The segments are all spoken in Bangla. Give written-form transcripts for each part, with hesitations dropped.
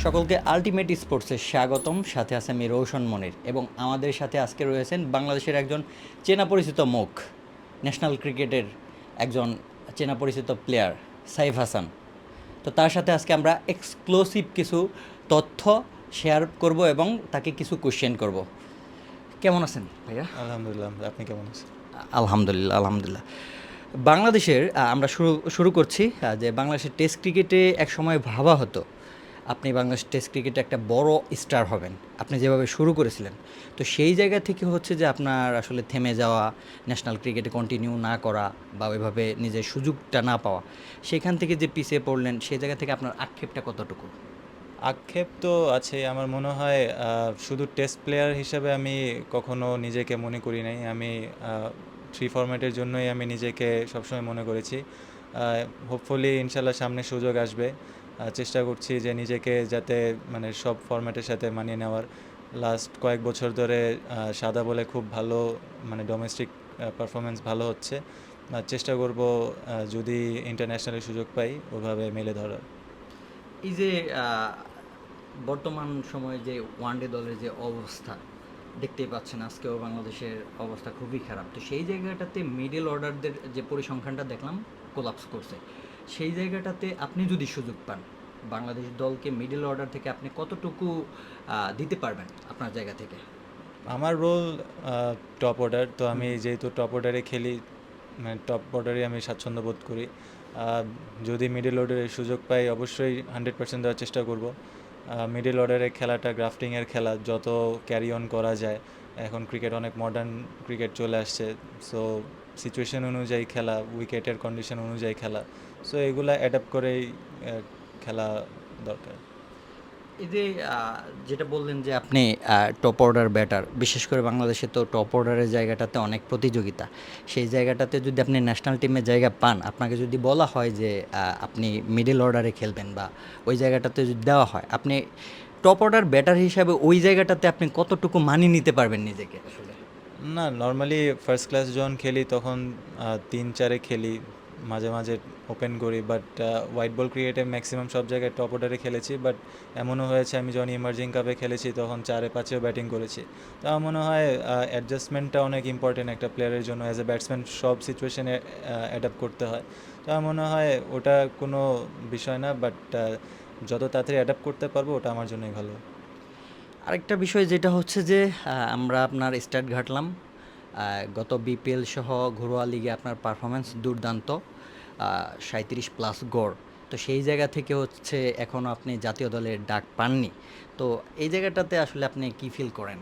সকলকে আলটিমেট স্পোর্টসে স্বাগতম। সাথে আছে আমি রৌশন মনির এবং আমাদের সাথে আজকে রয়েছেন বাংলাদেশের একজন চেনা পরিচিত মুখ, ন্যাশনাল ক্রিকেটের একজন চেনা পরিচিত প্লেয়ার সাইফ হাসান। তো তার সাথে আজকে আমরা এক্সক্লুসিভ কিছু তথ্য শেয়ার করব এবং তাকে কিছু কোশ্চেন করব। কেমন আছেন ভাইয়া? আলহামদুলিল্লাহ। আপনি কেমন আছেন? আলহামদুলিল্লাহ, আলহামদুলিল্লাহ। বাংলাদেশের আমরা শুরু করছি যে বাংলাদেশের টেস্ট ক্রিকেটে এক সময় ভাবা হতো আপনি বাংলাদেশ টেস্ট ক্রিকেটে একটা বড় স্টার হবেন, আপনি যেভাবে শুরু করেছিলেন। তো সেই জায়গা থেকে হচ্ছে যে আপনার আসলে থেমে যাওয়া, ন্যাশনাল ক্রিকেটে কন্টিনিউ না করা বা ওইভাবে নিজের সুযোগটা না পাওয়া, সেখান থেকে যে পিছিয়ে পড়লেন, সেই জায়গা থেকে আপনার আক্ষেপটা কতটুকু? আক্ষেপ তো আছেই। আমার মনে হয় শুধু টেস্ট প্লেয়ার হিসেবে আমি কখনো নিজেকে মনে করি নাই। আমি থ্রি ফরম্যাটের জন্যই আমি নিজেকে সবসময় মনে করেছি। হোপফুলি ইনশাল্লাহ সামনে সুযোগ আসবে। চেষ্টা করছি যে নিজেকে যাতে মানে সব ফরম্যাটের সাথে মানিয়ে নেওয়ার। লাস্ট কয়েক বছর ধরে সাদা বলে খুব ভালো মানে ডোমেস্টিক পারফরমেন্স ভালো হচ্ছে। চেষ্টা করব যদি ইন্টারন্যাশনালের সুযোগ পাই ওভাবে মেলে ধরার। এই যে বর্তমান সময়ে যে ওয়ানডে দলের যে অবস্থা দেখতেই পাচ্ছেন, আজকেও বাংলাদেশের অবস্থা খুবই খারাপ। তো সেই জায়গাটাতে মিডল অর্ডারদের যে পরিসংখ্যানটা দেখলাম কোলাপস করছে, সেই জায়গাটাতে আপনি যদি সুযোগ পান, বাংলাদেশ দলকে মিডল অর্ডার থেকে আপনি কতটুকু দিতে পারবেন আপনার জায়গা থেকে? আমার রোল টপ অর্ডার। তো আমি যেহেতু টপ অর্ডারে খেলি, মানে টপ অর্ডারে আমি স্বাচ্ছন্দ্য বোধ করি। আহ, যদি মিডল অর্ডারের সুযোগ পাই অবশ্যই 100% দেওয়ার চেষ্টা করব। মিডল অর্ডারের খেলাটা গ্রাফটিংয়ের খেলা, যত ক্যারি অন করা যায়। এখন ক্রিকেট অনেক মডার্ন ক্রিকেট চলে আসছে। সো সিচুয়েশন অনুযায়ী খেলা, উইকেটের কন্ডিশন অনুযায়ী খেলা, সো এগুলা অ্যাডাপ্ট করেই খেলা দরকার। এই যে যেটা বললেন যে আপনি টপ অর্ডার ব্যাটার, বিশেষ করে বাংলাদেশে তো টপ অর্ডারের জায়গাটাতে অনেক প্রতিযোগিতা। সেই জায়গাটাতে যদি আপনি ন্যাশনাল টিমে জায়গা পান, আপনাকে যদি বলা হয় যে আপনি মিডল অর্ডারে খেলবেন বা ওই জায়গাটাতে যদি দেওয়া হয়, আপনি টপ অর্ডার ব্যাটার হিসাবে ওই জায়গাটাতে আপনি কতটুকু মানিয়ে নিতে পারবেন নিজেকে আসলে? না, নর্মালি ফার্স্ট ক্লাস যখন খেলি তখন 3-4-এ খেলি, মাঝে মাঝে ওপেন করি। বাট হোয়াইট বল ক্রিকেটে ম্যাক্সিমাম সব জায়গায় টপ অর্ডারে খেলেছি। বাট এমনও হয়েছে আমি যখন ইমার্জিং কাপে খেলেছি তখন 4-5-এও ব্যাটিং করেছি। তো আমার মনে হয় অ্যাডজাস্টমেন্টটা অনেক ইম্পর্টেন্ট একটা প্লেয়ারের জন্য। অ্যাজ এ ব্যাটসম্যান সব সিচুয়েশনে অ্যাডাপ্ট করতে হয়। তো আমার মনে হয় ওটা কোনো বিষয় না। বাট যত তাড়াতাড়ি অ্যাডাপ্ট করতে পারবো ওটা আমার জন্যই ভালো। আরেকটা বিষয় যেটা হচ্ছে যে আমরা আপনার স্ট্যাট ঘাটলাম, গত বিপিএল সহ ঘরোয়া লিগে আপনার পারফরমেন্স দুর্দান্ত, 37+ গড়। তো সেই জায়গা থেকে হচ্ছে এখনও আপনি জাতীয় দলের ডাক পাননি। তো এই জায়গাটাতে আসলে আপনি কি ফিল করেন?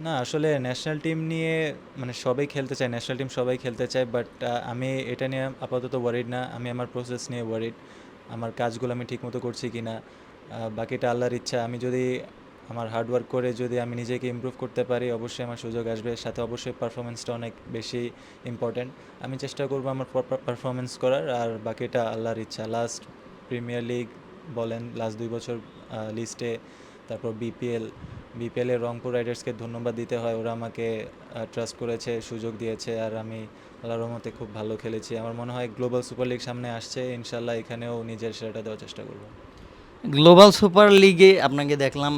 না, আসলে ন্যাশনাল টিম নিয়ে মানে সবাই খেলতে চায়, ন্যাশনাল টিম সবাই খেলতে চায়। বাট আমি এটা নিয়ে আপাতত ওয়ারিড না। আমি আমার প্রসেস নিয়ে ওয়ারিড, আমার কাজগুলো আমি ঠিকমতো করছি কি না। বাকিটা আল্লাহর ইচ্ছা। আমি যদি আমার হার্ডওয়ার্ক করে যদি আমি নিজেকে ইমপ্রুভ করতে পারি অবশ্যই আমার সুযোগ আসবে। সাথে অবশ্যই পারফরমেন্সটা অনেক বেশি ইম্পর্ট্যান্ট। আমি চেষ্টা করবো আমার পারফরমেন্স করার, আর বাকিটা আল্লাহর ইচ্ছা। লাস্ট প্রিমিয়ার লিগ বলেন, লাস্ট 2 বছর লিস্টে, তারপর বিপিএলের রংপুর রাইডার্সকে ধন্যবাদ দিতে হয়। ওরা আমাকে ট্রাস্ট করেছে, সুযোগ দিয়েছে, আর আমি আল্লাহর রহমতে খুব ভালো খেলেছি। আমার মনে হয় গ্লোবাল সুপার লিগ সামনে আসছে, ইনশাল্লাহ এখানেও নিজের সেরাটা দেওয়ার চেষ্টা করব। গ্লোবাল সুপার লিগে আপনাকে দেখলাম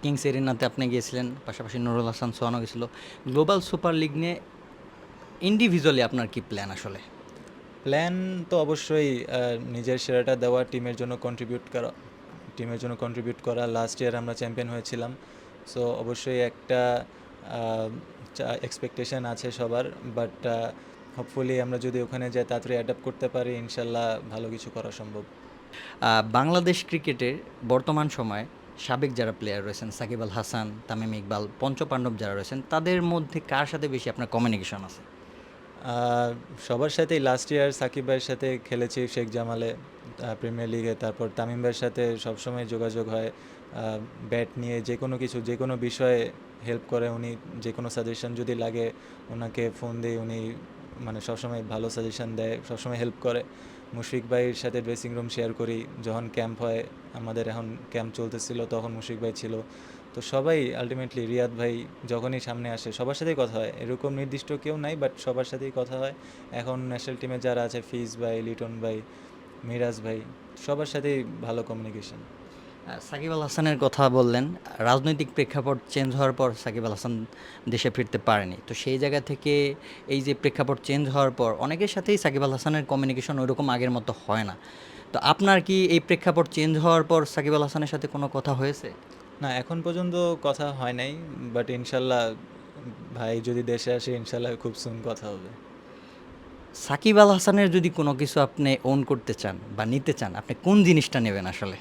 কিংস এরিনাতে আপনি গিয়েছিলেন, পাশাপাশি নুরুল হাসান সোহানও গেছিল। গ্লোবাল সুপার লিগ নিয়ে ইন্ডিভিজুয়ালি আপনার কি প্ল্যান আসলে? প্ল্যান তো অবশ্যই নিজের সেরাটা দেওয়া, টিমের জন্য কন্ট্রিবিউট করা। লাস্ট ইয়ার আমরা চ্যাম্পিয়ন হয়েছিলাম। সো অবশ্যই একটা এক্সপেকটেশন আছে সবার। বাট হোপফুলি আমরা যদি ওখানে যাই তাড়াতাড়ি অ্যাডাপ্ট করতে পারি ইনশাল্লাহ ভালো কিছু করা সম্ভব। বাংলাদেশ ক্রিকেটের বর্তমান সময়ে সাবেক যারা প্লেয়ার রয়েছেন, সাকিব আল হাসান, তামিম ইকবাল, পঞ্চপাণ্ডব যারা রয়েছেন, তাদের মধ্যে কার সাথে বেশি আপনার কমিউনিকেশন আছে? আহ, সবার সাথেই লাস্ট ইয়ার সাকিব ভাইয়ের সাথে খেলেছি শেখ জামালে প্রিমিয়ার লিগে। তারপর তামিম ভাইয়ের সাথে সবসময় যোগাযোগ হয় ব্যাট নিয়ে, যে কোনো কিছু, যে কোনো বিষয়ে হেল্প করে উনি। যে কোনো সাজেশন যদি লাগে ওনাকে ফোন দিই, উনি মানে সবসময় ভালো সাজেশন দেয়, সবসময় হেল্প করে। মুশফিক ভাইয়ের সাথে ড্রেসিং রুম শেয়ার করি, যখন ক্যাম্প হয়, আমাদের এখন ক্যাম্প চলতেছিল তখন মুশফিক ভাই ছিল। তো সবাই আলটিমেটলি, রিয়াদ ভাই যখনই সামনে আসে সবার সাথেই কথা হয়। এরকম নির্দিষ্ট কেউ নাই, বাট সবার সাথেই কথা হয়। এখন ন্যাশনাল টিমে যারা আছে, ফিজ ভাই, লিটন ভাই, মিরাজ ভাই, সবার সাথেই ভালো কমিউনিকেশন। সাকিব আল হাসানের কথা বললেন, রাজনৈতিক প্রেক্ষাপট চেঞ্জ হওয়ার পর সাকিব আল হাসান দেশে ফিরতে পারেনি। তো সেই জায়গা থেকে এই যে প্রেক্ষাপট চেঞ্জ হওয়ার পর অনেকের সাথেই সাকিব আল হাসানের কমিউনিকেশন ওইরকম আগের মতো হয় না। তো আপনার কি এই প্রেক্ষাপট চেঞ্জ হওয়ার পর সাকিব আল হাসানের সাথে কোনো কথা হয়েছে? না, এখন পর্যন্ত কথা হয় নাই, বাট ইনশাল্লাহ ভাই যদি দেশে আসে ইনশাল্লাহ খুব সুন কথা হবে। সাকিব আল হাসানের যদি কোনো কিছু আপনি ওন করতে চান বা নিতে চান, আপনি কোন জিনিসটা নেবেন আসলে?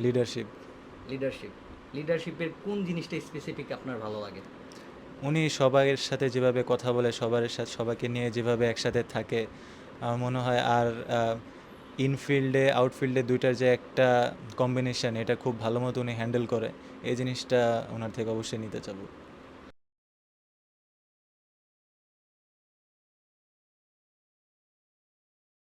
লিডারশিপ। লিডারশিপ। লিডারশিপের কোন জিনিসটা স্পেসিফিক আপনার ভালো লাগে? উনি সবার সাথে যেভাবে কথা বলে, সবার সাথে সবাইকে নিয়ে যেভাবে একসাথে থাকে, আমার মনে হয়। আর ইনফিল্ডে আউটফিল্ডে দুইটার যে একটা কম্বিনেশন, এটা খুব ভালো মতো উনি হ্যান্ডেল করে। এই জিনিসটা ওনার থেকে অবশ্যই নিতে চাবো।